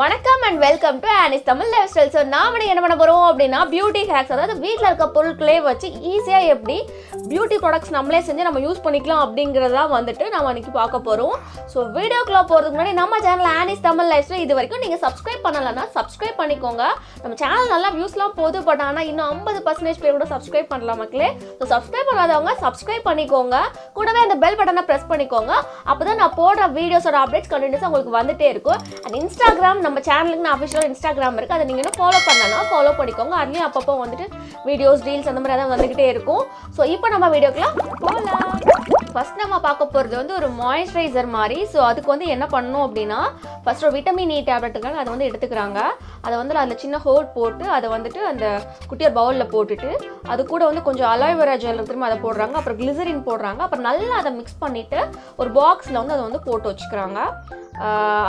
வணக்கம் and welcome to Annie's Tamil life style. So நாம என்ன பண்ண போகிறோம் அப்படின்னா பியூட்டி ஹேக்ஸ், அதாவது வீட்டில் இருக்க பொருட்களே வச்சு ஈஸியாக எப்படி பியூட்டி ப்ராடக்ட்ஸ் நம்மளே செஞ்சு நம்ம யூஸ் பண்ணிக்கலாம் அப்படிங்கிறதா வந்துட்டு நம்ம அன்றைக்கி பார்க்க போகிறோம். ஸோ வீடியோக்குள்ளே போகிறதுக்கு முன்னாடி நம்ம channel Annie's Tamil life style இது வரைக்கும் நீங்கள் சப்ஸ்கிரைப் பண்ணலைன்னா சப்ஸ்கிரைப் பண்ணிக்கோங்க. நம்ம சேனல் நல்லா வியூஸ்லாம் போகுது, பட் ஆனால் இன்னும் 50% பேர் கூட சப்ஸ்கிரைப் பண்ணலாம் மக்களே. ஸோ சப்ஸ்கிரைப் பண்ணாதவங்க சப்ஸ்கிரைப் பண்ணிக்கோங்க, கூடவே அந்த பெல் பட்டனை ப்ரெஸ் பண்ணிக்கோங்க. அப்போ தான் நான் போடுற வீடியோஸோட அப்டேட்ஸ் கண்டினியூஸாக உங்களுக்கு வந்துட்டே இருக்கும். அண்ட் இன்ஸ்டாகிராம் நம்ம சேனலுக்கு நான் அஃபிஷியல் இன்ஸ்டாகிராம் இருக்குது, அதை நீங்கள் இன்னும் ஃபாலோ பண்ணலாம், ஃபாலோ பண்ணிக்கோங்க. அதுலேயும் அப்பப்போ வந்துட்டு வீடியோஸ் ரீல்ஸ் அந்த மாதிரி தான் வந்துக்கிட்டே இருக்கும். ஸோ இப்போ நம்ம வீடியோக்குலாம் போகலாம். ஃபஸ்ட் நம்ம பார்க்க போகிறது வந்து ஒரு மாய்ஸ்சரைசர் மாதிரி. ஸோ அதுக்கு வந்து என்ன பண்ணணும் அப்படின்னா, ஃபஸ்ட் ஒரு விட்டமின் இ டேப்லெட்டுக்காக அதை வந்து எடுத்துக்கிறாங்க. அதை வந்து அதில் சின்ன ஹோல் போட்டு அதை வந்துட்டு அந்த குட்டியார் பவுலில் போட்டுட்டு அது கூட வந்து கொஞ்சம் அலோவேரா ஜெல் திரும்ப அதை போடுறாங்க, அப்புறம் கிளிசரின் போடுறாங்க, அப்புறம் நல்லா அதை மிக்ஸ் பண்ணிவிட்டு ஒரு பாக்ஸில் வந்து அதை வந்து போட்டு வச்சுக்கிறாங்க.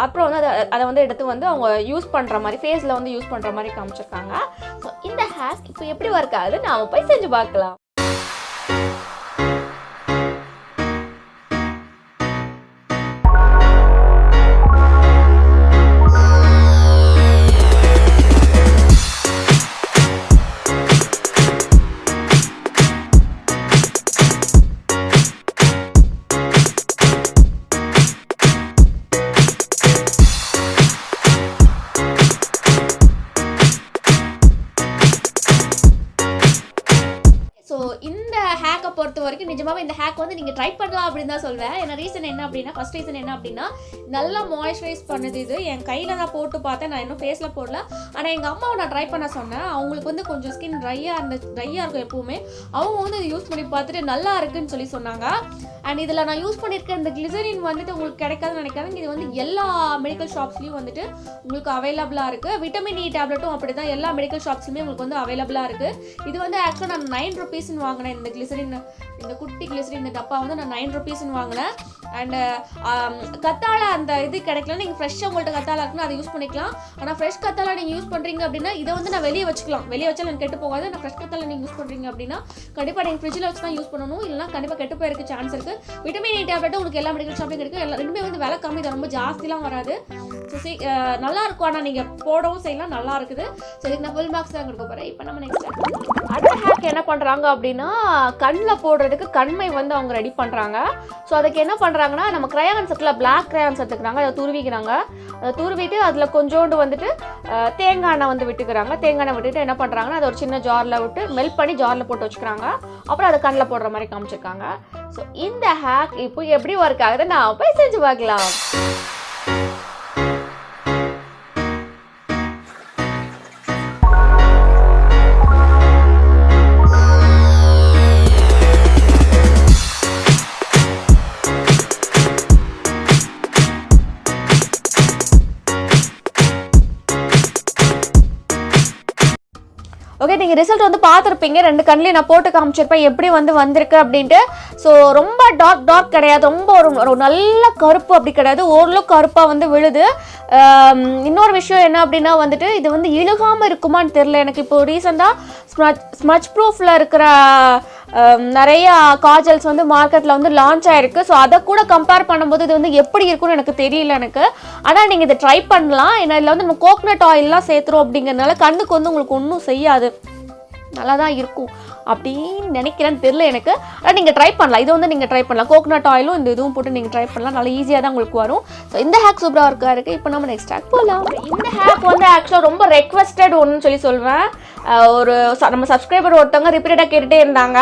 அப்புறம் வந்து அதை வந்து எடுத்து வந்து அவங்க யூஸ் பண்ணுற மாதிரி ஃபேஸில் வந்து யூஸ் பண்ணுற மாதிரி காமிச்சிருக்காங்க. ஸோ இந்த ஹேக் இப்போ எப்படி ஒர்க் ஆகுது நாம் போய் செஞ்சு பார்க்கலாம். ஸோ இந்த ஹேக்கை பொறுத்த வரைக்கும் நிஜமாவே இந்த ஹேக் வந்து நீங்கள் ட்ரை பண்ணலாம் அப்படின்னு தான் சொல்வேன். ஏன்னா ரீசன் என்ன அப்படின்னா, ஃபர்ஸ்ட் ரீசன் என்ன அப்படின்னா, நல்லா மாய்ஸ்சரைஸ் பண்ணுது. இது என் கையில் நான் போட்டு பார்த்தேன், நான் இன்னும் ஃபேஸில் போடல. ஆனால் எங்கள் அம்மாவை நான் ட்ரை பண்ண சொன்னேன். அவங்களுக்கு வந்து கொஞ்சம் ஸ்கின் ட்ரையாக இருக்கும் எப்போவுமே. அவங்க வந்து இதை யூஸ் பண்ணி பார்த்துட்டு நல்லா இருக்குன்னு சொல்லி சொன்னாங்க. அண்ட் இதில் நான் யூஸ் பண்ணியிருக்கேன் இந்த கிளிசரின் வந்துட்டு உங்களுக்கு கிடைக்காதுன்னு நினைக்காதுங்க. இது வந்து எல்லா மெடிக்கல் ஷாப்ஸ்லையும் வந்துட்டு உங்களுக்கு அவைலபிளாக இருக்குது. விட்டமின் இ டேப்லெட்டும் அப்படி தான் எல்லா மெடிக்கல் ஷாப்ஸ்லையுமே உங்களுக்கு வந்து அவைலபிளாக இருக்குது. இது வந்து ஆக்சுவலாக நான் 9 rupeesன்னு வாங்கினேன். இந்த கிளிசரின், இந்த குட்டி கிளிசரின் இந்த டப்பா வந்து நான் 9 rupeesன்னு வாங்கினேன். அண்டு கத்தாழை அந்த இது கிடைக்கல, நீங்கள் ஃப்ரெஷ்ஷாக உங்கள்கிட்ட கத்தாழை இருக்குன்னா அதை யூஸ் பண்ணிக்கலாம். ஆனால் ஃப்ரெஷ் கத்தாழை நீங்கள் யூஸ் பண்ணுறீங்க அப்படின்னா இதை வந்து நான் வெளியே வச்சுக்கலாம், வெளியே வச்சாலும் எனக்கு கெட்டு போகாது. நான் ஃப்ரெஷ் கத்தாழை நீங்கள் யூஸ் பண்ணுறீங்க அப்படின்னா கண்டிப்பாக நீங்கள் ஃப்ரிட்ஜில் வச்சு தான் யூஸ் பண்ணணும், இல்லைனா கண்டிப்பாக கெட்டு போயிருக்க சான்ஸ் இருக்குது. விட்டமின் இ டேப்லெட்டும் உங்களுக்கு எல்லா மெடிக்கல் ஷாப்லையும் இருக்குது. ரெண்டுமே வந்து விலை கம்மி தான், ரொம்ப ஜாஸ்திலாம் வராது. ஸோ நல்லா இருக்கும், ஆனால் நீங்கள் போடவும் செய்யலாம், நல்லா இருக்குது. ஸோ இதுக்கு நான் ஃபுல் மார்க்ஸ் தான் கொடுக்க போகிறேன். இப்போ நம்ம நெக்ஸ்ட் அடுத்த ஹேக் என்ன பண்ணுறாங்க அப்படின்னா, கண்ணில் போடுறதுக்கு கண்மை வந்து அவங்க ரெடி பண்ணுறாங்க. ஸோ அதுக்கு என்ன பண்ணுறாங்கன்னா, நம்ம கிரையான்ஸ் இருக்குல்ல, பிளாக் கிரையான்ஸ் எடுத்துக்கிறாங்க, அதை துருவிக்கிறாங்க. அதை துருவிட்டு அதில் கொஞ்சோண்டு வந்துட்டு தேங்காய் எண்ணெய் வந்து விட்டுக்கிறாங்க. தேங்காய் எண்ணெய் விட்டுட்டு என்ன பண்ணுறாங்கன்னா, அதை ஒரு சின்ன ஜாரில் விட்டு மெல்ட் பண்ணி ஜாரில் போட்டு வச்சுக்கிறாங்க. அப்புறம் அதை கண்ணில் போடுற மாதிரி காமிச்சிருக்காங்க. ஸோ இந்த ஹேக் இப்போ எப்படி ஒர்க் ஆகுது நான் போய் செஞ்சு பார்க்கலாம். ஓகே, நீங்கள் ரிசல்ட் வந்து பார்த்துருப்பீங்க. 2 கண்ணிலையும் நான் போட்டு காமிச்சிருப்பேன் எப்படி வந்து வந்திருக்கு அப்படின்ட்டு. ஸோ ரொம்ப டார்க் கிடையாது, ரொம்ப ஒரு நல்ல கருப்பு அப்படி கிடையாது, ஓரளவுக்கு கருப்பாக வந்து விழுது. இன்னொரு விஷயம் என்ன அப்படின்னா வந்துட்டு, இது வந்து இழுகாமல் இருக்குமான்னு தெரில எனக்கு. இப்போ ரீசெண்டாக ஸ்மச் ப்ரூஃபில் இருக்கிற நிறைய காஜல்ஸ் வந்து மார்க்கெட்டில் வந்து லான்ச் ஆகிருக்கு. ஸோ அதை கூட கம்பேர் பண்ணும்போது இது வந்து எப்படி இருக்குன்னு எனக்கு தெரியல எனக்கு. ஆனால் நீங்கள் இதை ட்ரை பண்ணலாம். ஏன்னா இதில் வந்து நம்ம கோகனட் ஆயிலெலாம் சேர்த்துறோம் அப்படிங்கிறதுனால கண்ணுக்கு வந்து உங்களுக்கு ஒன்றும் செய்யாது, நல்லா தான் இருக்கும் அப்படின்னு நினைக்கிறேன்னு தெரியல எனக்கு. ஆனால் நீங்கள் ட்ரை பண்ணலாம், இது வந்து நீங்கள் ட்ரை பண்ணலாம். கோகனட் ஆயிலும் இந்த இதுவும் போட்டு நீங்கள் ட்ரை பண்ணலாம், நல்லா ஈஸியாக தான் உங்களுக்கு வரும். ஸோ இந்த ஹேக் சூப்பராக இருக்குது. இப்போ நம்ம நெக்ஸ்ட் ஹேக் போகலாம். இந்த ஹேக் வந்து ஆக்சுவலாக ரொம்ப ரெக்வஸ்டட் ஒன்றுன்னு சொல்லி சொல்வேன். ஒரு நம்ம சப்ஸ்கிரைபர் ஒருத்தவங்க ரிப்பீட்டடாக கேட்டுகிட்டே இருந்தாங்க.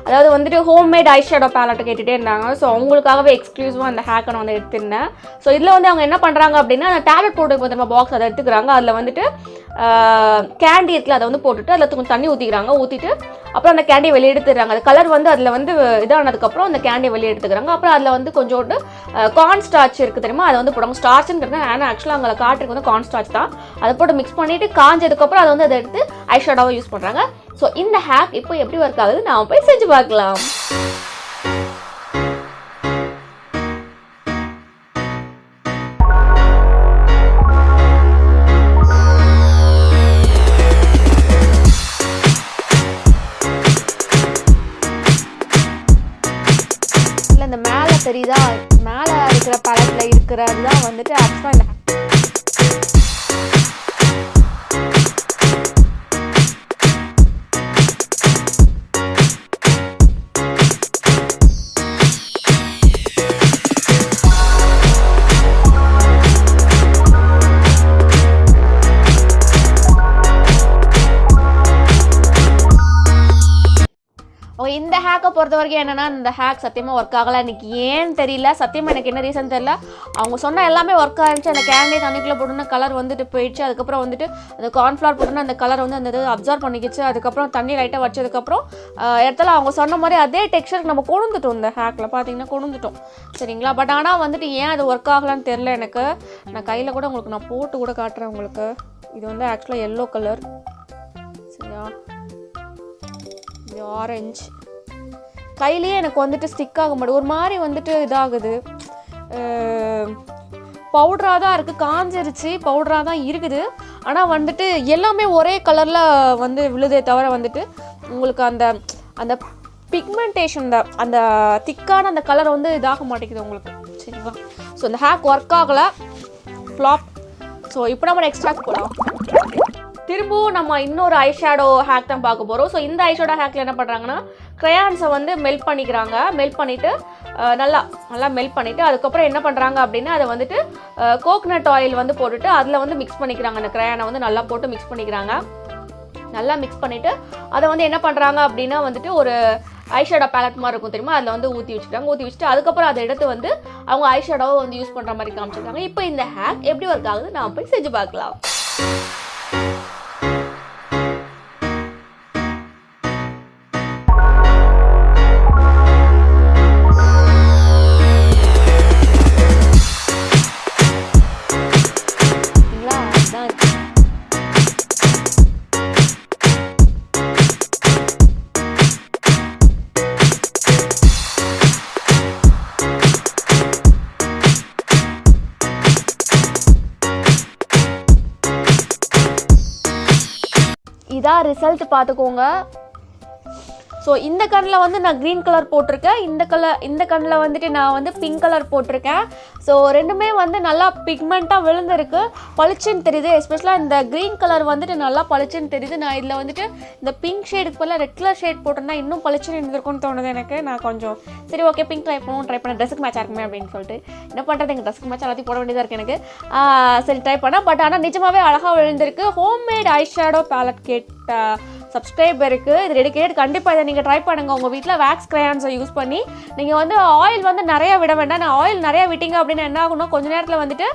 அதாவது வந்துட்டு ஹோம்மேட் ஐ ஷேடோ பேலட்டை கேட்டுகிட்டே இருந்தாங்க. ஸோ அவங்களுக்காகவே எக்ஸ்க்ளூசிவாக அந்த ஹேக்கை நான் வந்து எடுத்துருந்தேன். ஸோ இதில் வந்து அவங்க என்ன பண்ணுறாங்க அப்படின்னா, அந்த டேப்லெட் போட்டு நம்ம பாக்ஸ் அதை எடுத்துக்கிறாங்க. அதில் வந்துட்டு கேண்டி இருக்குல்ல, அதை வந்து போட்டுட்டு அதில் கொஞ்சம் தண்ணி ஊற்றிக்கிறாங்க. ஊற்றிட்டு அப்புறம் அந்த கேண்டியை வெளியே எடுத்துடுறாங்க. அது கலர் வந்து அதில் வந்து இதானதுக்கப்புறம் அந்த கேண்டியை வெளியே எடுத்துக்கிறாங்க. அப்புறம் அதில் வந்து கொஞ்சோண்டு கார்ன் ஸ்டார்ச் இருக்குது தெரியுமா, அதை வந்து போடுவாங்க. ஸ்டார்ச்ன்னு ஆனால் ஆக்சுவலாக அங்கே காட்டுறதுக்கு வந்து கார்ன் ஸ்டார்ச் தான். அதை போட்டு மிக்ஸ் பண்ணிவிட்டு காஞ்சதுக்கப்புறம் அதை வந்து அதை எடுத்து ஐ ஷேடோவாக யூஸ் பண்ணுறாங்க. ஸோ இந்த ஹேக் இப்போ எப்படி ஒர்க் ஆகுது நான் போய் செஞ்சு பார்க்கலாம். இந்த மேலே தெரியுதா, மேலே இருக்கிற பேலட்டில் இருக்கிறது தான் வந்துட்டு ஆக்சுவலாக இந்த பொறுத்த வரைக்கும் என்னென்னா இந்த ஹேக் சத்தியமாக ஒர்க் ஆகலை. எனக்கு ஏன்னு தெரியல, சத்தியமாக எனக்கு என்ன ரீசன் தெரியல. அவங்க சொன்ன எல்லாமே ஒர்க் ஆகிருந்துச்சு. அந்த கேண்டே தண்ணிக்குள்ளே போட்டோன்னா கலர் வந்துட்டு போயிடுச்சு. அதுக்கப்புறம் வந்துட்டு அந்த கார்ன்ஃப்ளவர் போட்டோன்னா அந்த கலர் வந்து அந்த இது அப்சர்வ் பண்ணிக்கிச்சு. அதுக்கப்புறம் தண்ணி லைட்டாக வச்சதுக்கப்புறம் இடத்துல அவங்க சொன்ன மாதிரி அதே டெக்ஸ்சருக்கு நம்ம கொண்டுட்டோம். இந்த ஹேக்கில் பார்த்தீங்கன்னா கொண்டுட்டோம் சரிங்களா. பட் ஆனால் வந்துட்டு ஏன் அது ஒர்க் ஆகலான்னு தெரில எனக்கு. நான் கையில் கூட உங்களுக்கு நான் போட்டு கூட காட்டுறேன் உங்களுக்கு. இது வந்து ஆக்சுவலாக எல்லோ கலர் சரியா, இது ஆரஞ்சு. கையிலேயே எனக்கு வந்துட்டு ஸ்டிக் ஆக மாட்டேது, ஒரு மாதிரி வந்துட்டு இதாகுது. பவுடராக தான் இருக்குது, காஞ்சிருச்சு, பவுடராக தான் இருக்குது. ஆனால் வந்துட்டு எல்லாமே ஒரே கலரில் வந்து விழுதே தவிர வந்துட்டு உங்களுக்கு அந்த அந்த பிக்மெண்டேஷன் அந்த திக்கான அந்த கலர் வந்து இதாக மாட்டேங்குது உங்களுக்கு சரிங்களா. ஸோ இந்த ஹேக் ஒர்க் ஆகலை, ஃப்ளாப். ஸோ இப்போ நம்ம நெக்ஸ்ட் ஹேக் போகலாம். திரும்பவும் நம்ம இன்னொரு ஐஷேடோ ஹேக் தான் பார்க்க போகிறோம். ஸோ இந்த ஐஷேடோ ஹேக்கில் என்ன பண்ணுறாங்கன்னா க்ரையான்ஸை வந்து மெல்ட் பண்ணிக்கிறாங்க. மெல்ட் பண்ணிவிட்டு நல்லா மெல்ட் பண்ணிவிட்டு அதுக்கப்புறம் என்ன பண்ணுறாங்க அப்படின்னா அதை வந்துட்டு கோகனட் ஆயில் வந்து போட்டுட்டு அதில் வந்து மிக்ஸ் பண்ணிக்கிறாங்க. அந்த க்ரையானை வந்து நல்லா போட்டு மிக்ஸ் பண்ணிக்கிறாங்க. நல்லா மிக்ஸ் பண்ணிவிட்டு அதை வந்து என்ன பண்ணுறாங்க அப்படின்னா வந்துட்டு ஒரு ஐஷேடோ பேலட் மாதிரி இருக்கும் தெரியுமா, அதில் வந்து ஊற்றி வச்சுட்டு அதுக்கப்புறம் அதை எடுத்து வந்து அவங்க ஐஷேடோவை வந்து யூஸ் பண்ணுற மாதிரி காமிச்சிருக்காங்க. இப்போ இந்த ஹேக் எப்படி ஒர்க் ஆகுது நான் போய் செஞ்சு பார்க்கலாம். இதான் ரிசல்ட் பார்த்துக்கோங்க. ஸோ இந்த கண்ணில் வந்து நான் க்ரீன் கலர் போட்டிருக்கேன், இந்த கண்ணில் வந்துட்டு நான் வந்து பிங்க் கலர் போட்டிருக்கேன். ஸோ ரெண்டுமே வந்து நல்லா பிக்மெண்ட்டாக விழுந்துருக்கு, பளிச்சுன்னு தெரியுது. எஸ்பெஷலாக இந்த க்ரீன் கலர் வந்துட்டு நல்லா பளிச்சுன்னு தெரியுது. நான் இதில் வந்துட்டு இந்த பிங்க் ஷேடுக்கு பதிலாக ரெட் கலர் ஷேட் போட்டோன்னா இன்னும் பளிச்சுன்னு இருந்திருக்கும்னு தோணுது எனக்கு. நான் கொஞ்சம் சரி ஓகே பிங்க் ட்ரை பண்ண ட்ரெஸ்ஸுக்கு மேட்சாக இருக்குமே அப்படின்னு சொல்லிட்டு என்ன பண்ணுறது, எங்கள் ட்ரெஸ்ஸுக்கு மேட்ச் எல்லாத்தையும் போட வேண்டியதாக இருக்குது எனக்கு. சரி ட்ரை பண்ணேன். பட் ஆனால் நிஜமாகவே அழகாக விழுந்திருக்கு. ஹோம்மேட் ஐஷேடோ பேலட் கிட் சப்ஸ்கிரைபருக்கு இது டெடிகேட். கண்டிப்பாக இதை நீங்கள் ட்ரை பண்ணுங்கள். உங்கள் வீட்டில் வேக்ஸ் க்ரையான்ஸை யூஸ் பண்ணி நீங்கள் வந்து ஆயில் வந்து நிறையா விட வேண்டாம். நான் ஆயில் நிறையா விட்டீங்க அப்படின்னு என்ன ஆகும்னா கொஞ்ச நேரத்தில் வந்துட்டு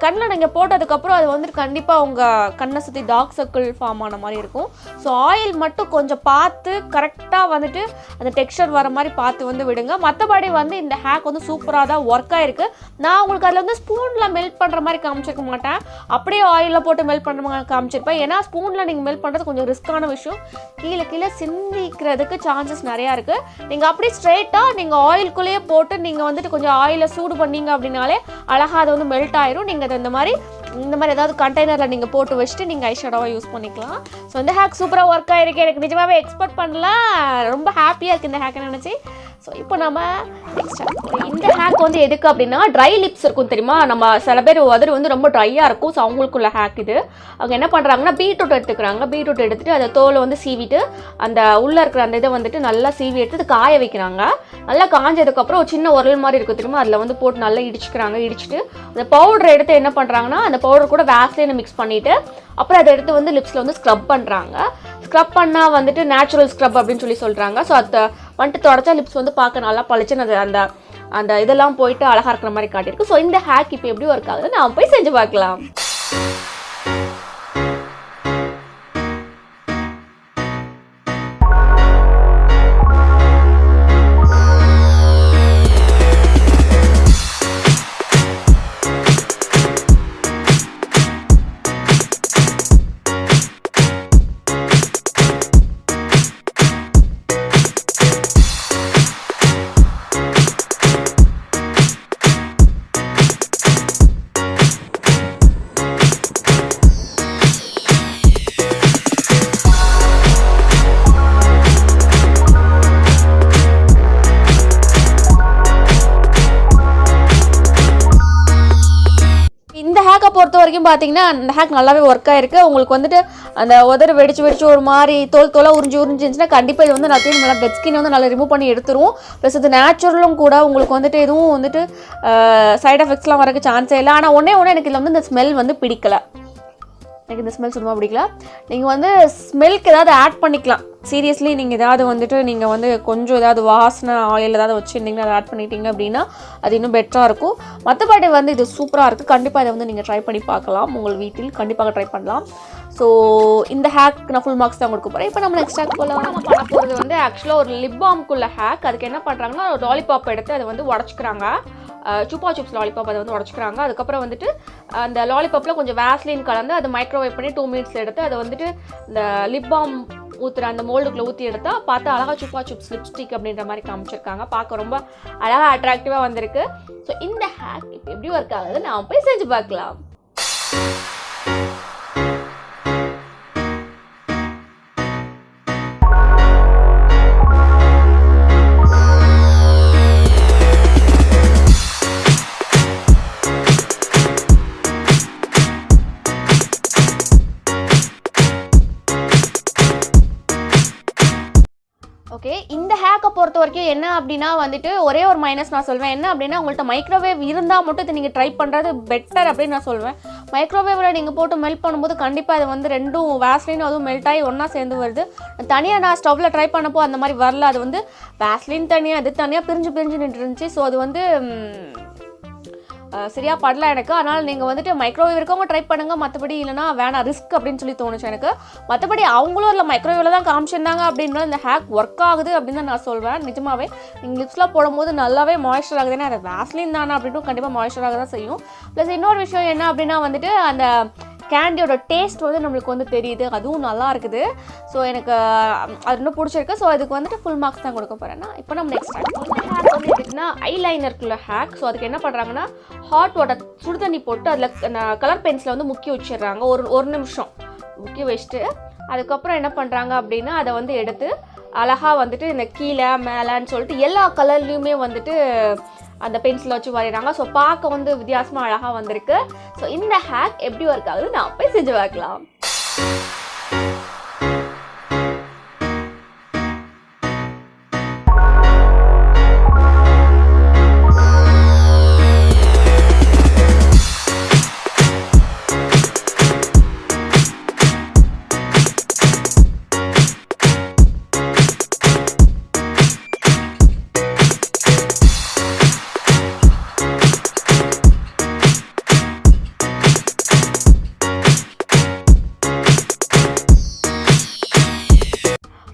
கண்ணில் நீங்கள் போட்டதுக்கப்புறம் அது வந்துட்டு கண்டிப்பாக உங்கள் கண்ணை சுற்றி டார்க் சர்க்கிள் ஃபார்ம் ஆன மாதிரி இருக்கும். ஸோ ஆயில் மட்டும் கொஞ்சம் பார்த்து கரெக்டாக வந்துட்டு அந்த டெக்ஸ்சர் வர மாதிரி பார்த்து வந்து விடுங்க. மற்றபடி வந்து இந்த ஹேக் வந்து சூப்பராக தான் ஒர்க் ஆகிருக்கு. நான் உங்களுக்கு அதில் வந்து ஸ்பூனில் மெல்ட் பண்ணுற மாதிரி காமிச்சிருக்க மாட்டேன், அப்படியே ஆயிலில் போட்டு மெல்ட் பண்ணுற மாதிரி காமிச்சிருப்பேன். ஏன்னா ஸ்பூனில் நீங்கள் மெல்ட் பண்ணுறது கொஞ்சம் ரிஸ்க்கான விஷயம், கீழே சிந்திக்கிறதுக்கு சான்சஸ் நிறையா இருக்குது. நீங்கள் அப்படியே ஸ்ட்ரெயிட்டாக நீங்கள் ஆயிலுக்குள்ளேயே போட்டு நீங்கள் வந்துட்டு கொஞ்சம் ஆயிலை சூடு பண்ணீங்க அப்படின்னாலே அழகாக அது வந்து மெல்ட் ஆயிரும். நீங்கள் அதை இந்த மாதிரி ஏதாவது கண்டெய்னரில் நீங்கள் போட்டு வச்சுட்டு நீங்கள் ஐஷேடோவை யூஸ் பண்ணிக்கலாம். ஸோ இந்த ஹேக் சூப்பராக ஒர்க் ஆகிருக்கு. எனக்கு நிஜமாகவே எக்ஸ்பெக்ட் பண்ணல, ரொம்ப ஹாப்பியாக இருக்குது இந்த ஹேக்கை நினச்சி. ஸோ இப்போ நம்ம நெக்ஸ்ட் இந்த ஹேக் வந்து எதுக்கு அப்படின்னா ட்ரை லிப்ஸ் இருக்கும் தெரியுமா, நம்ம சில பேர் உதடு வந்து ரொம்ப ட்ரையாக இருக்கும். ஸோ அவங்களுக்குள்ள ஹேக் இது. அவங்க என்ன பண்ணுறாங்கன்னா பீட்ரூட் எடுத்துக்கிறாங்க. பீட்ரூட் எடுத்துகிட்டு அதை தோலை வந்து சீவிட்டு அந்த உள்ளே இருக்கிற அந்த இதை வந்துட்டு நல்லா சீவி எடுத்து காய வைக்கிறாங்க. நல்லா காஞ்சதுக்கப்புறம் ஒரு சின்ன உரல் மாதிரி இருக்கும் தெரியுமா, அதில் வந்து போட்டு நல்லா இடிச்சிட்டு அந்த பவுடர் எடுத்து என்ன பண்ணுறாங்கன்னா அந்த பவுடர் கூட வேஸ்லினை மிக்ஸ் பண்ணிவிட்டு அப்புறம் அதை எடுத்து வந்து லிப்ஸில் வந்து ஸ்க்ரப் பண்ணுறாங்க. ஸ்க்ரப் பண்ணால் வந்துட்டு நேச்சுரல் ஸ்க்ரப் அப்படின்னு சொல்கிறாங்க. ஸோ அதை வந்துட்டு தொடச்சா லிப்ஸ் வந்து பார்க்க நல்லா பளிச்சுன்னு அது அந்த அந்த இதெல்லாம் போயிட்டு அழகாக இருக்கிற மாதிரி காட்டியிருக்கு. ஸோ இந்த ஹேக் இப்போ எப்படி ஒர்க் ஆகுது நான் போய் செஞ்சு பார்க்கலாம். பொறுத்த வரைக்கும் பார்த்தீங்கன்னா அந்த ஹேக் நல்லாவே ஒர்க் ஆயிருக்கு. உங்களுக்கு வந்துட்டு அந்த உதறு வெடிச்சு ஒரு மாதிரி தோலாக உறிஞ்சிருந்துச்சுன்னா கண்டிப்பாக இது வந்து எல்லாத்தையும் நல்லா டெட் ஸ்கின் வந்து நல்லா ரிமூவ் பண்ணி எடுத்துரும். ப்ளஸ் இது நேச்சுரலும் கூட, உங்களுக்கு வந்துட்டு எதுவும் வந்துட்டு சைட் எஃபெக்ட்ஸ்லாம் வரக்கு சான்ஸே இல்லை. ஆனால் ஒன்றே எனக்கு இதில் வந்து இந்த ஸ்மெல் வந்து பிடிக்கல. எனக்கு இந்த ஸ்மெல் சுத்தமாக பிடிக்கல. நீங்கள் வந்து ஸ்மெல்க்கு ஏதாவது ஆட் பண்ணிக்கலாம், சீரியஸ்லி நீங்கள் ஏதாவது வந்துட்டு நீங்கள் வந்து கொஞ்சம் ஏதாவது வாசனை ஆயில் ஏதாவது வச்சுருந்தீங்கன்னா அதை ஆட் பண்ணிட்டீங்க அப்படின்னா அது இன்னும் பெட்டராக இருக்கும். மற்றபடி வந்து இது சூப்பராக இருக்குது. கண்டிப்பாக இதை வந்து நீங்கள் ட்ரை பண்ணி பார்க்கலாம். உங்கள் வீட்டில் கண்டிப்பாக ட்ரை பண்ணலாம். ஸோ இந்த ஹேக் நான் ஃபுல் மார்க்ஸ் தான் கொடுக்க போகிறேன். இப்போ நம்ம நெக்ஸ்ட் ஹேக் போல நம்ம பண்ண போகிறது வந்து ஆக்சுவலாக ஒரு லிப் பாம்க்குள்ள ஹேக். அதுக்கு என்ன பண்ணுறாங்கன்னா ஒரு லாலிபாப் எடுத்து அதை வந்து உடச்சிக்கிறாங்க. சுப்பா சிப்ஸ் லாலிபாப் அதை வந்து உடச்சிக்கிறாங்க. அதுக்கப்புறம் வந்துட்டு அந்த லாலிபாப்பில் கொஞ்சம் வேஸ்லின் கலந்து அதை மைக்ரோவேவ் பண்ணி 2 minutes எடுத்து அதை வந்துட்டு இந்த லிப் பாம் ஊற்றுற அந்த மோல்டுக்குள்ளே ஊற்றி எடுத்தால் பார்த்து அழகாக சுப்பா சிப்ஸ் லிப்ஸ்டிக் அப்படின்ற மாதிரி காமிச்சிருக்காங்க. பார்க்க ரொம்ப அழகாக அட்ராக்டிவாக வந்திருக்கு. ஸோ இந்த ஹேக் இப்போ எப்படி ஒர்க் ஆகுது நான் போய் செஞ்சு பார்க்கலாம். ஓகே, இந்த ஹேக்கை பொறுத்த வரைக்கும் என்ன அப்படின்னா வந்துட்டு ஒரே ஒரு மைனஸ் நான் சொல்வேன். என்ன அப்படின்னா உங்கள்கிட்ட மைக்ரோவேவ் இருந்தால் மட்டும் இதை நீங்கள் ட்ரை பண்ணுறது பெட்டர் அப்படின்னு நான் சொல்வேன். மைக்ரோவேவில் நீங்கள் போட்டு மெல்ட் பண்ணும்போது கண்டிப்பாக அது வந்து ரெண்டும் வேஸ்லின் அதுவும் மெல்ட் ஆகி ஒன்றா சேர்ந்து வருது. தனியாக நான் ஸ்டவ்வில் ட்ரை பண்ணப்போ அந்த மாதிரி வரல. அது வந்து வேஸ்லின் தனியாக இது தனியாக பிரிஞ்சு நின்று இருந்துச்சு. ஸோ அது வந்து சரியாக படல எனக்கு. அதனால் நீங்கள் வந்துட்டு மைக்ரோவேவ் இருக்கவங்க ட்ரை பண்ணுங்கள். மற்றபடி இல்லைனா வேணாம், ரிஸ்க் அப்படின்னு சொல்லி தோணுச்சு எனக்கு. மற்றபடி அவங்களும் இல்லை மைக்ரோவேவில் தான் காமிச்சிருந்தாங்க அப்படின்னா இந்த ஹேக் ஒர்க் ஆகுது அப்படின்னு தான் நான் சொல்வேன். நிஜமாவே நீங்கள் லிப்ஸ்லாம் போடும்போது நல்லாவே மாய்ஸ்சர் ஆகுது. ஏன்னா அது வேஸ்லின் தானே அப்படின்னு கண்டிப்பாக மாய்ஸ்சர் ஆக தான் செய்யும். ப்ளஸ் இன்னொரு விஷயம் என்ன அப்படின்னா வந்துட்டு அந்த கேண்டியோட டேஸ்ட் வந்து நம்மளுக்கு வந்து தெரியுது. அதுவும் நல்லா இருக்குது. ஸோ எனக்கு அது இன்னும் பிடிச்சிருக்கு. ஸோ அதுக்கு வந்துட்டு ஃபுல் மார்க்ஸ் தான் கொடுக்க போகிறேன்னா. இப்போ நம்ம நெக்ஸ்ட் ஹேக் வந்து எப்படின்னா ஐலைனருக்குள்ள ஹேக். ஸோ அதுக்கு என்ன பண்ணுறாங்கன்னா ஹாட் வாட்டர் சுடு தண்ணி போட்டு அதில் கலர் பென்சில் வந்து முக்கி வச்சிடுறாங்க. ஒரு நிமிஷம் முக்கி வச்சுட்டு அதுக்கப்புறம் என்ன பண்ணுறாங்க அப்படின்னா அதை வந்து எடுத்து அழகாக வந்துட்டு இந்த கீழே மேலேன்னு சொல்லிட்டு எல்லா கலர்லேயுமே வந்துட்டு அந்த பென்சில் வச்சு வரைகிறாங்க. ஸோ பார்க்க வந்து வித்தியாசமாக அழகாக வந்திருக்கு. ஸோ இந்த ஹேக் எப்படி ஒர்க் ஆகுது நான் போய் செஞ்சு பார்க்கலாம்.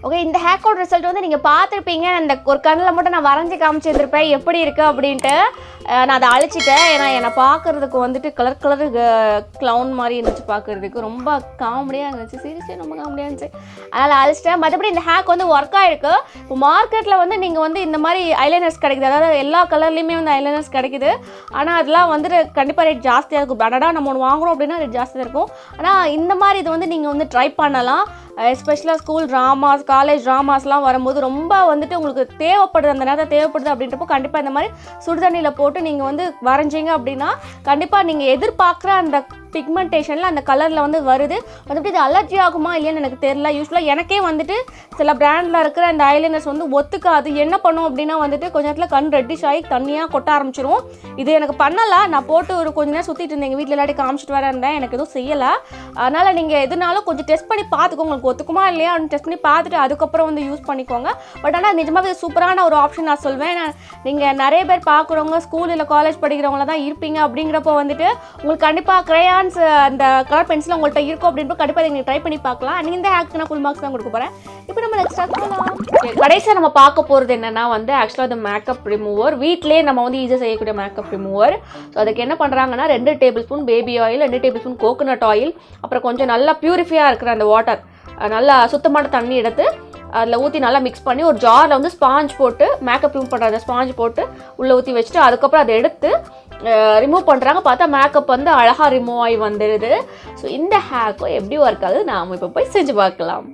ஓகே, இந்த ஹேக்கோட ரிசல்ட் வந்து நீங்கள் பார்த்துருப்பீங்க. அந்த ஒரு கண்ணில் மட்டும் நான் வரைஞ்சி காமிச்சிருந்துருப்பேன் எப்படி இருக்குது அப்படின்ட்டு. நான் அதை அழிச்சிட்டேன். ஏன்னா என்னை பார்க்குறதுக்கு வந்துட்டு கலர் க்ளவுன் மாதிரி இருந்துச்சு. பார்க்குறதுக்கு ரொம்ப காமெடியாக இருந்துச்சு. சீரியஸாக ரொம்ப காமெடியாக இருந்துச்சு. அதனால் அழிச்சிட்டேன். மற்றபடி இந்த ஹேக் வந்து ஒர்க் ஆகிருக்கு. இப்போ மார்க்கெட்டில் வந்து நீங்கள் வந்து இந்த மாதிரி ஐலைனர்ஸ் கிடைக்குது. அதாவது எல்லா கலர்லேயுமே வந்து ஐலைனர்ஸ் கிடைக்குது. ஆனால் அதெல்லாம் வந்துட்டு கண்டிப்பாக ரேட் ஜாஸ்தியாக இருக்கும். பிராண்டடாக நம்ம ஒன்று வாங்குகிறோம் அப்படின்னா ரேட் ஜாஸ்தியாக இருக்கும். ஆனால் இந்த மாதிரி இது வந்து நீங்கள் வந்து ட்ரை பண்ணலாம். எஸ்பெஷலாக ஸ்கூல் ட்ராமாஸ் காலேஜ் ட்ராமாஸ்லாம் வரும்போது ரொம்ப வந்துட்டு உங்களுக்கு தேவைப்படுது, அந்த நேரத்தில் தேவைப்படுது அப்படின்றப்போ கண்டிப்பாக இந்த மாதிரி சுடுதண்ணியில் போட்டு நீங்கள் வந்து வரைஞ்சிங்க அப்படின்னா கண்டிப்பாக நீங்கள் எதிர்பார்க்குற அந்த பிக்மெண்டேஷனில் அந்த கலரில் வந்து வருது. வந்துட்டு இது அலர்ஜி ஆகுமா இல்லையான்னு எனக்கு தெரியல. யூஸ்வலாக எனக்கே வந்துட்டு சில பிராண்டில் இருக்கிற அந்த ஐலைனர்ஸ் வந்து ஒத்துக்காது. என்ன பண்ணும் அப்படின்னா வந்துட்டு கொஞ்ச நேரத்தில் கண் ரெட்டிஷ் ஆகி தண்ணியாக கொட்ட ஆரம்பிச்சிரும். இது எனக்கு பண்ணலை. நான் போட்டு ஒரு கொஞ்ச நேரம் சுற்றிட்டு இருந்தேன். எங்கள் வீட்டில் இல்லாட்டி காமிச்சிட்டு வர இருந்தேன். எனக்கு எதுவும் செய்யலை. அதனால் நீங்கள் எதுனாலும் கொஞ்சம் டெஸ்ட் பண்ணி பார்த்துக்கோங்க. உங்களுக்கு ஒத்துக்குமா இல்லையா அப்படின்னு டெஸ்ட் பண்ணி பார்த்துட்டு அதுக்கப்புறம் வந்து யூஸ் பண்ணிக்கோங்க. பட் ஆனால் நிஜமாவே சூப்பரான ஒரு ஆப்ஷன் நான் சொல்வேன். நீங்கள் நிறைய பேர் பார்க்குறவங்க ஸ்கூல் இல்லை காலேஜ் படிக்கிறவங்கள தான் இருப்பீங்க. அப்படிங்கிறப்போ வந்துட்டு உங்களுக்கு கண்டிப்பாக கிரையான்ஸ் அந்த கலர் பென்சில் உங்கள்கிட்ட இருக்கும் அப்படின்றப்போ கண்டிப்பாக நீங்கள் ட்ரை பண்ணி பார்க்கலாம். நீங்கள் இந்த ஹேக்கு நான் ஃபுல் மார்க்ஸ் தான் கொடுக்க போகிறேன். இப்போ நம்ம நெக்ஸ்ட் ஹேக் போகலாம். கடைசியாக நம்ம பார்க்க போகிறது என்னென்னா வந்து ஆக்சுவலாக அந்த மேக்கப் ரிமூவர். வீட்டிலே நம்ம வந்து ஈஸியாக செய்யக்கூடிய மேக்கப் ரிமூவர். ஸோ அதுக்கு என்ன பண்ணுறாங்கன்னா 2 table spoon baby oil, 2 table spoon coconut oil, அப்புறம் கொஞ்சம் நல்லா பியூரிஃபையாக இருக்கிற அந்த வாட்டர், நல்லா சுத்தமான தண்ணி எடுத்து அதில் ஊற்றி நல்லா மிக்ஸ் பண்ணி ஒரு ஜாரில் வந்து ஸ்பாஞ்ச் போட்டு மேக்கப் ரிமூவ் பண்ணுற அந்த ஸ்பாஞ்ச் போட்டு உள்ளே ஊற்றி வச்சுட்டு அதுக்கப்புறம் அதை எடுத்து ரிமூவ் பண்ணுறாங்க. பார்த்தா மேக்கப் வந்து அழகாக ரிமூவ் ஆகி வந்துடுது. ஸோ இந்த ஹேக்கும் எப்படி ஒர்க் ஆகுது நாம் இப்போ போய் செஞ்சு பார்க்கலாம்.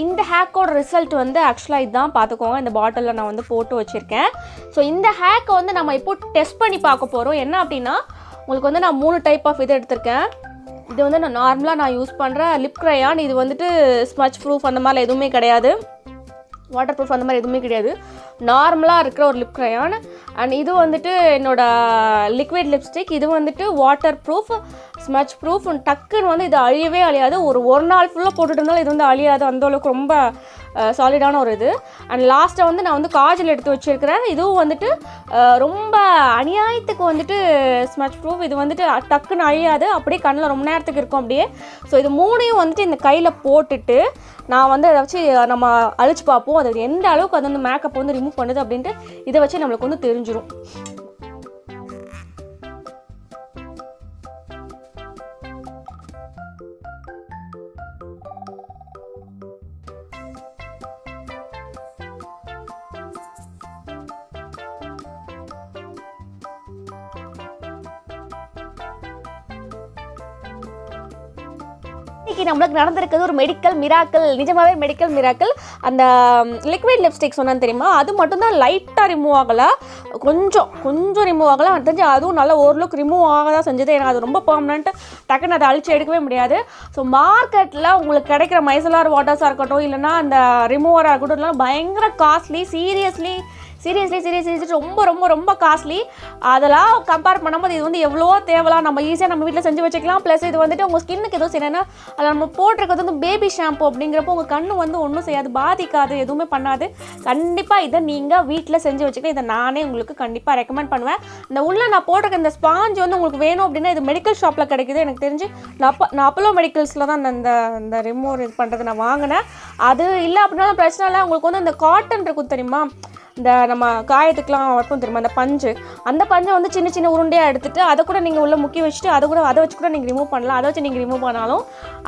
இந்த ஹேக்கோட ரிசல்ட் வந்து ஆக்சுவலாக இதுதான் பார்த்துக்கோங்க. இந்த பாட்டிலில் நான் வந்து போட்டு வச்சுருக்கேன். ஸோ இந்த ஹேக்கை வந்து நம்ம இப்போ டெஸ்ட் பண்ணி பார்க்க போகிறோம். என்ன அப்படின்னா உங்களுக்கு வந்து நான் 3 டைப் ஆஃப் இது எடுத்திருக்கேன். இது வந்து நான் நார்மலாக யூஸ் பண்ணுற லிப் க்ரையான். இது வந்துட்டு ஸ்மச் ப்ரூஃப் அந்த மாதிரி எதுவுமே கிடையாது, வாட்டர் ப்ரூஃப் அந்த மாதிரி எதுவுமே கிடையாது. நார்மலாக இருக்கிற ஒரு லிப் க்ரையான். அண்ட் இது வந்துட்டு என்னோடய லிக்விட் லிப்ஸ்டிக். இது வந்துட்டு வாட்டர் ப்ரூஃப், ஸ்மச் ப்ரூஃப். டக்குன்னு வந்து இது அழியவே அழியாது. ஒரு நாள் ஃபுல்லாக போட்டுட்டு இருந்தாலும் இது வந்து அழியாது. அந்தளவுக்கு ரொம்ப சாலிடான ஒரு இது. அண்ட் லாஸ்ட்டாக வந்து நான் வந்து காஜல் எடுத்து வச்சுருக்கிறேன். இதுவும் வந்துட்டு ரொம்ப அநியாயத்துக்கு வந்துட்டு ஸ்மச் ப்ரூஃப். இது வந்துட்டு டக்குன்னு அழியாது, அப்படியே கண்ணில் ரொம்ப நேரத்துக்கு இருக்கும் அப்படியே. ஸோ இது 3ஐயும் வந்துட்டு இந்த கையில் போட்டுட்டு நான் வந்து அதை வச்சு நம்ம அழிச்சு பார்ப்போம். அது எந்த அளவுக்கு அது வந்து மேக்கப் வந்து ரிமூவ் பண்ணுது அப்படின்ட்டு இதை வச்சு நம்மளுக்கு வந்து தெரிஞ்சிடும். இன்னைக்கு நம்மளுக்கு நடந்திருக்கிறது ஒரு மெடிக்கல் மிராக்கிள், நிஜமாவே மெடிக்கல் மிராக்கிள். அந்த லிக்விட் லிப்ஸ்டிக் சொன்னான்னு தெரியுமா, அது மட்டும்தான் லைட்டாக ரிமூவ் ஆகலை, கொஞ்சம் ரிமூவ் ஆகலை. எனக்கு தெரிஞ்சு அதுவும் நல்லா ஓரளவுக்கு ரிமூவ் ஆக தான் செஞ்சது. எனக்கு அது ரொம்ப பெர்மனெண்ட், டக்குன்னு அதை அழிச்சு எடுக்கவே முடியாது. ஸோ மார்க்கெட்டில் உங்களுக்கு கிடைக்கிற மைசலார் வாட்டர்ஸாக இருக்கட்டும், இல்லைனா அந்த ரிமூவராக இருக்கட்டும், இல்லை பயங்கர காஸ்ட்லி, சீரியஸ்லி ரொம்ப ரொம்ப ரொம்ப காஸ்ட்லி. அதெல்லாம் கம்பேர் பண்ணும்போது இது வந்து எவ்வளோ தேவலாம், நம்ம ஈஸியாக நம்ம வீட்டில் செஞ்சு வச்சுக்கலாம். ப்ளஸ் இது வந்துட்டு உங்கள் ஸ்கின்னுக்கு எதுவும் செய்யணும்னா அதில் நம்ம போட்டிருக்கிறது வந்து பேபி ஷாம்பு அப்படிங்கிறப்போ உங்கள் கண்ணு வந்து ஒன்றும் செய்யாது, பாதிக்காது, எதுவுமே பண்ணாது. கண்டிப்பாக இதை நீங்கள் வீட்டில் செஞ்சு வச்சுக்கலாம். இதை நானே உங்களுக்கு கண்டிப்பாக ரெக்கமெண்ட் பண்ணுவேன். இந்த உள்ள நான் போட்டிருக்க இந்த ஸ்பாஞ்ச் வந்து உங்களுக்கு வேணும் அப்படின்னா இது மெடிக்கல் ஷாப்பில் கிடைக்குது. எனக்கு தெரிஞ்சு நான் அப்போலோ மெடிக்கல்ஸில் தான் இந்த ரிமூவர் இது பண்ணுறது நான் வாங்கினேன். அது இல்லை அப்படின்னாலும் பிரச்சனை இல்லை. உங்களுக்கு வந்து இந்த காட்டன் இருக்கும் தெரியுமா, இந்த நம்ம காயத்துக்கெலாம் வைப்போம் தெரியுமா, அந்த பஞ்சு, அந்த பஞ்சை வந்து சின்ன சின்ன உருண்டையாக எடுத்துகிட்டு அதை கூட நீங்கள் உள்ளே முக்கி வச்சுட்டு அதை வச்சு கூட நீங்கள் ரிமூவ் பண்ணலாம். அதை வச்சு நீங்கள் ரிமூவ் பண்ணாலும்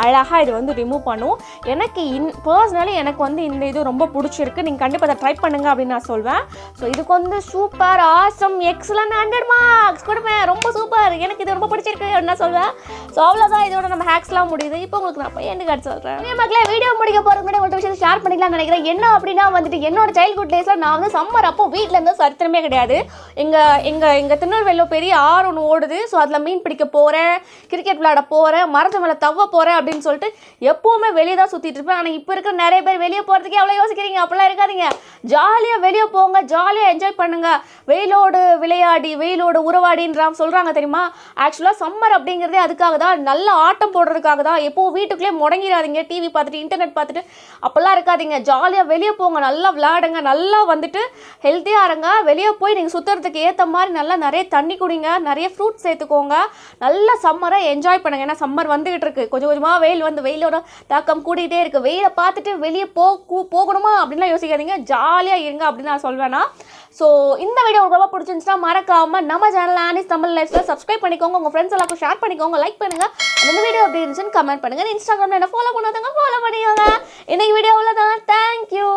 அழகாக இது வந்து ரிமூவ் பண்ணும். எனக்கு பர்சனலி எனக்கு வந்து இந்த இது ரொம்ப பிடிச்சிருக்கு. நீங்கள் கண்டிப்பாக அதை ட்ரை பண்ணுங்க அப்படின்னு நான் சொல்வேன். ஸோ இதுக்கு வந்து சூப்பர், ஆசம், எக்ஸலன்ட், 100 மார்க்ஸ் கொடுப்பேன். ரொம்ப சூப்பர், எனக்கு இது ரொம்ப பிடிச்சிருக்கு அப்படின்னு நான் சொல்வேன். ஸோ அவ்வளோதான், இதோட நம்ம ஹேக்ஸ்லாம் முடியுது. இப்போ உங்களுக்கு நான் எண்டு கார்டு சொல்கிறேன். மக்களே, வீடியோ முடிக்க போகிறதுக்கு முன்னாடி ஒரு விஷயத்தை ஷேர் பண்ணிக்கலாம்னு நினைக்கிறேன். என்ன அப்படின்னா வந்துட்டு என்னோட சைல்ட்ஹுட் டேஸில் நான் வந்து சம்மர் அப்போ வீட்டில் இருந்தால் சரித்திரமே கிடையாது. எங்கள் திருநெல்வேலியில் பெரிய ஆறு ஒன்று ஓடுது. ஸோ அதில் மீன் பிடிக்க போகிறேன், கிரிக்கெட் விளையாட போகிறேன், மரத்து மேலே தவ போகிறேன் அப்படின்னு சொல்லிட்டு எப்போவுமே வெளியே தான் சுற்றிட்டு இருப்பேன். ஆனால் இப்போ இருக்கிற நிறைய பேர் வெளியே போகிறதுக்கே அவ்வளோ யோசிக்கிறீங்க, அப்படிலாம் இருக்காதீங்க. ஜாலியாக வெளியே போங்க, ஜாலியாக என்ஜாய் பண்ணுங்கள், வெயிலோடு விளையாடி வெயிலோடு உறவாடின்றா சொல்கிறாங்க தெரியுமா. ஆக்சுவலாக சம்மர் அப்படிங்கிறதே அதுக்காக தான், நல்ல ஆட்டம் போடுறதுக்காக தான். எப்போது வீட்டுக்குள்ளே முடங்கிடாதீங்க, டிவி பார்த்துட்டு இன்டர்நெட் பார்த்துட்டு அப்படிலாம் இருக்காதீங்க. ஜாலியாக வெளியே போங்க, நல்லா விளையாடுங்க, நல்லா வந்துட்டு ஹெல்த்தியாக இருங்க. வெளியே போய் நீங்கள் சுற்றுறதுக்கு ஏற்ற மாதிரி நல்லா நிறைய தண்ணி குடிங்க, நிறைய ஃப்ரூட்ஸ் சேர்த்துக்கோங்க, நல்லா சம்மரை என்ஜாய் பண்ணுங்கள். ஏன்னா சம்மர் வந்துகிட்டு இருக்குது, கொஞ்சம் கொஞ்சமாக வெயிலோட தாக்கம் கூட்டிகிட்டே இருக்குது. வெயிலை பார்த்துட்டு வெளியே போகணுமா அப்படின்லாம் யோசிக்காதீங்க, ஜாலியாக இருங்க அப்படின்னு நான் சொல்வேன்னா. ஸோ இந்த வீடியோ உங்களுக்கு ரொம்ப பிடிச்சிருந்துச்சுன்னா மறக்காமல் நம்ம channel Annie's Tamil lifestyle subscribe பண்ணிக்கோங்க, உங்கள் ஃப்ரெண்ட்ஸ் எல்லாருக்கும் ஷேர் பண்ணிக்கோங்க, லைக் பண்ணுங்கள். அந்த வீடியோ எப்படி இருந்துச்சுன்னு கமெண்ட் பண்ணுங்கள். இன்ஸ்டாகிராமில் என்ன ஃபாலோ பண்ணாதவங்க ஃபாலோ பண்ணிக்கோங்க. இன்னைக்கு வீடியோ அவ்வளோதான். தேங்க்யூ.